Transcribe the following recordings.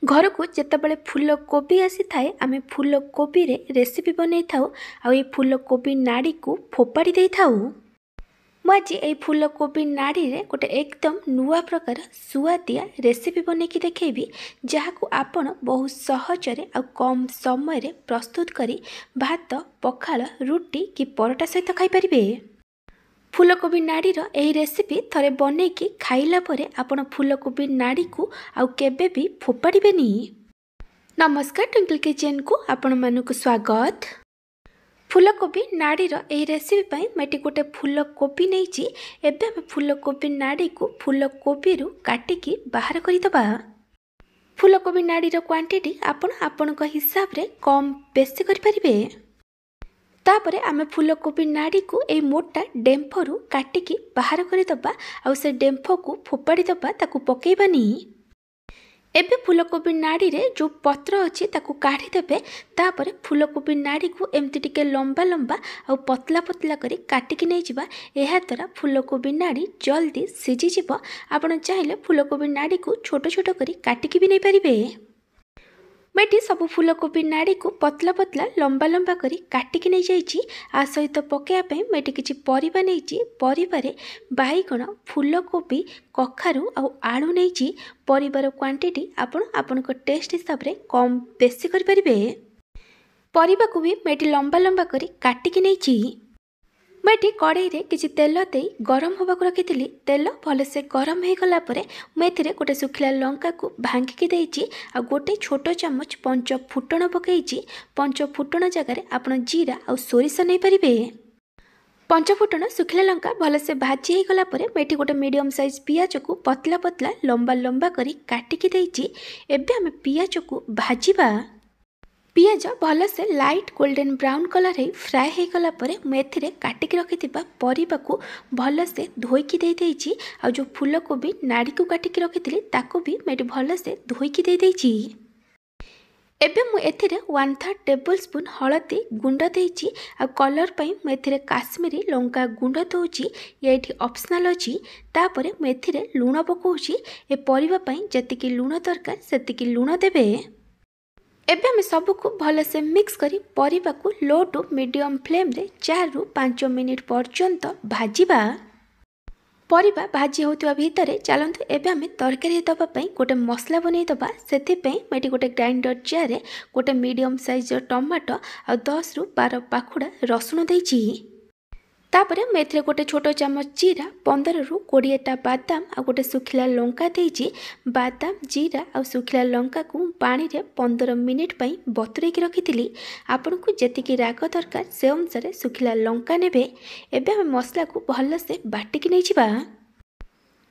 घर को जितेबाला फूलकोबी आसी थाए आम फूलकोबी रे रेसिपी बनई थाउ आ फूलकोबी नाड़ी को फोपाड़ी दे थाउ। आज ये फूलकोबी नाड़ी रे गोटे एकदम नुआ प्रकार सुआदिया रेसिपी बनईकी देखी जहाँ आपण बहुत सहजरे आ कम समय रे प्रस्तुत करी भात पखाल रुटी कि परोटा सहित खाई परिबे। फूलकोबी नाड़ीर यही रेसिपी थरे बनईकी खाइला परे आपण फूलकोबी नाड़ी को आउ केबे भी फोपाड़िबेनी। नमस्कार, ट्विंकल किचन को आपण मानक स्वागत। फूलकोबी नाड़ीर यही रेसिपी पाई मैं गोटे फूलकोबी नहीं एबे हम फूलकोबी नाड़ी को फूलकोबी रु काटिकी बाहर करदबा। फूलकोबी नाड़ीर क्वांटिटी आपण हिसाब रे कम बेसी करिपारिबे। तापरे आमे फूलकोबी नाड़ी को ए मोटा डेम्फरू काटिकी बाहर करदबा आ से डेम्फ को फोपाड़ी दबा ताकू पकेबानी। एबे फूलकोबी नाड़ी रे जो पत्र अच्छी ताकू काढ़ी देबे। तापरे फूलकोबी नाड़ी को एमती टिके लंबा लंबा आ पतला पतला करी काटिकी नहीं जिबा। एहा द्वारा फूलकोबी नाड़ी जल्दी सिझी जिवो। आपण चाहिले फूलकोबी नाड़ी को छोट छोट करी काटिकी भी नहीं पारिबे। मैं सब फूलकोबी नाड़ी को पतला पतला लंबा लंबा करी काटिकी नहीं जाइए। आ सहित पकेयापे मैं किसी परिबा नहीं परिबारे बाईगण फूलकोबी कखारू आ आलू नहीं परिबार क्वांटिटी आपण टेस्ट हिसाब रे कम बेसी करि परिबे। परिबा को भी मैं लंबा लंबा करी काटिकी नहीं मैं कड़ाई रे किसी तेल दे गरम होगा रखी। तेल भलसे गरम हो गला मैं गोटे सुखिला लंका को भांगिकी देइछि आ गोटे छोट चामच पंच फुटण पकईछि। पंच फुटण जगार आपण जीरा आ सोरिष नहीं पारिबे। पंच फुटण सुखिला लंका भलसे भाजी हो गला मैं गोटे मीडियम साइज पियाज को पतला पतला लंबा लंबा करी काटिकी देइछि। एबे आमे पियाज को भाजीबा। पियाज भलसे लाइट गोल्डन ब्राउन कलर है फ्राए हो गला मैं काटिकी रखि परिबा को भलसे धोईकी दे देइछि। आ जो फूलकोबी नाड़ी को काटिकी रखी ताको भी मैं भलसे धोईकी दे देइछि। एबे मु एथिरे 1/3 टेबल स्पून हलदी गुंड देइछि। आ कलर पई मु एथिरे काश्मीरी लंका गुंड दउछि। ये ऑप्शनल अछि। तापरे मु एथिरे लूण पकाउछि। ए परिबा पई जतिकी लूण दरकार सेतिकी लूण देबे। एबे हम सबको भलसे मिक्स करी परिबा को लो टू मीडियम फ्लेम रे 4 रु 5 मिनिट पर्यंत भाजीबा। परिबा भाजी होतिबा भितरे चलंतु एबे हम तरकारी दबा पई गोटे मसला बनै दबा। सेति पई मैं गोटे ग्राइंडर जार रे गोटे मीडियम साइज टमाटो आ 10 रु 12 पाखुड़ा रसुण देइछि। तापरे मैं गोटे छोट चामच जीरा 15 रु 20टा बादाम आ गोटे सुखिला लंका देइछि। बादाम जीरा आ सुखिला लंका को पानी रे 15 मिनिट पई बतुरेकी रखिथिली। आपन को जेतिकी राग दरकार से अनुसार सुखिला लंका नेबे। एबे हम मसला को भलसे बाटिकी नै छिबा।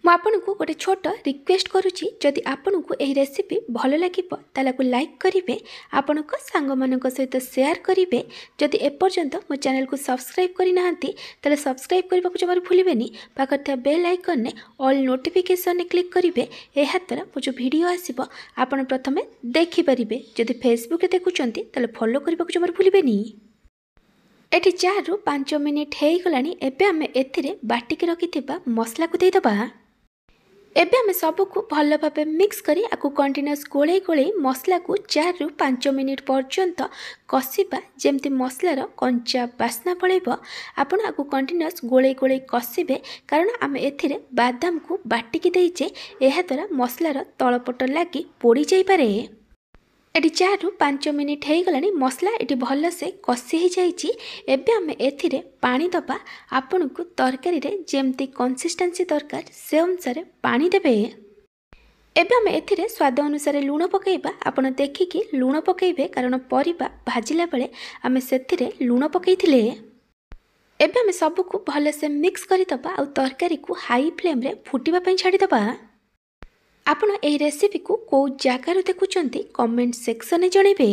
मु आपन को गोटे छोट रिक्वेस्ट करुछि, जदि आपन को एही रेसिपी भल लागिबो ताला को लाइक करिवे, आपन को संग मानक सहित शेयर करिवे। जदि एपर्यंत मो चैनल को सब्सक्राइब करि नाहंती ताले सब्सक्राइब करबा को जमार भूलिबेनी। पाखर था बेल आइकन ने ऑल नोटिफिकेशन ने क्लिक करिवे। एहा द्वारा मो जो वीडियो आसीबो आपन प्रथमे देखि परिबे। जदि फेसबुक रे देखुचंती ताले फॉलो करबा को जमार भूलिबेनी। एठी 4 रु 5 मिनिट हेई गलानी। एबे हमें एथिरे बाटिकी रखिथिबा मसला को देई दबा। एबे हमें सबको भल भाव मिक्स करी आकु कंटिन्यूस गोले गोले मसला को 4 रु 5 मिनिट पर्यंत कषिबा। जेमती मसलार कंचा बास्ना पड़ेबो आपण आकु कंटिन्यूस गोले गोले कषिबे। कारण आम एथिरे बादाम को बाटिकी देइछे। एहा द्वारा मसलार तलपट लागी पोड़ी जाई पारे। एटी 4 रु 5 मिनिट हो गलानी। मसला एटी भल से कषि हो जाइए। एबे आम एथिरे पानी दबा। आपण को तरकारी रे जेमती कंसिस्टेंसी दरकार से अनुसार पानी देबे। एबे आम एथिरे स्वाद अनुसार लूण पकेइबा। आपण देखिकी लूण पकेइबे कारण परिबा भाजिला बेले आम सेथिरे लूण पकेइथिले। एबे आम सबको भल से मिक्स करि दबा आ तरकारी को हाई फ्लेम रे फुटिबा पई छाडी दबा। आपण एही रेसिपी को जगार देखुचंती कमेंट सेक्शन में जणेबे।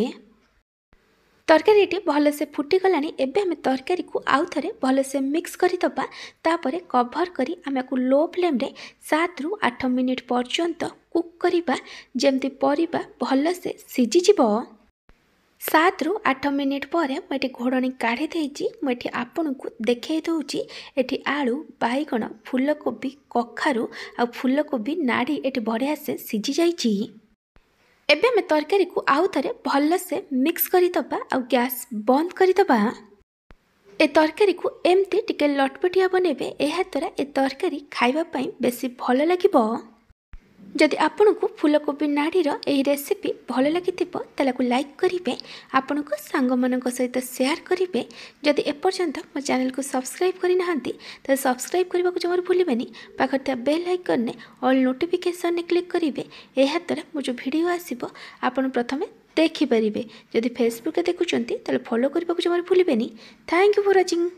तरकारी भल से फुटी गलानी। एबे हम तरकारी को आउ थरे भल से मिक्स करि दबा। तापरे कवर करी आमे को लो फ्लेम रे 7 रु 8 मिनिट पर्यंत कुक करिबा। जेमती परिबा भल से सिझी जिवो। 7 रु 8 मिनिट पर मैं घोड़नी काढ़ी देइछि। मैं आपन को देखे दउछि एठी आलू बाईगण फूलकोबी कखारू आ फूलकोबी नाड़ी एठी बढ़िया से सिझी जाइछि। एबे आम तरकारी को आउ थे भलसे मिक्स करदबा आ गैस बंद करदबा। ए तरकारी को एमती टिके लटपटिया बनइबे, एहा द्वारा ए तरकारी खाइबा पई बेसी भल लागिबो। जदि आपन को फूलकोबी नाड़ी यही रेसिपी भल लगी तालाकु लाइक करेंगे, आपण को सांग मानक सहित शेयर करेंगे। जदि एपर्यंत मो चैनल को सब्सक्राइब करना तो सब्सक्राइब करने को जमार भूलें। पाखे बेल आइकन ने ऑल नोटिफिकेशन ने क्लिक करेंगे, यह द्वारा मो जो वीडियो आसीबो आपण प्रथमे देखिपारे। जदि फेसबुक देखुं तो फॉलो करने को जमार भूलें। Thank you for watching.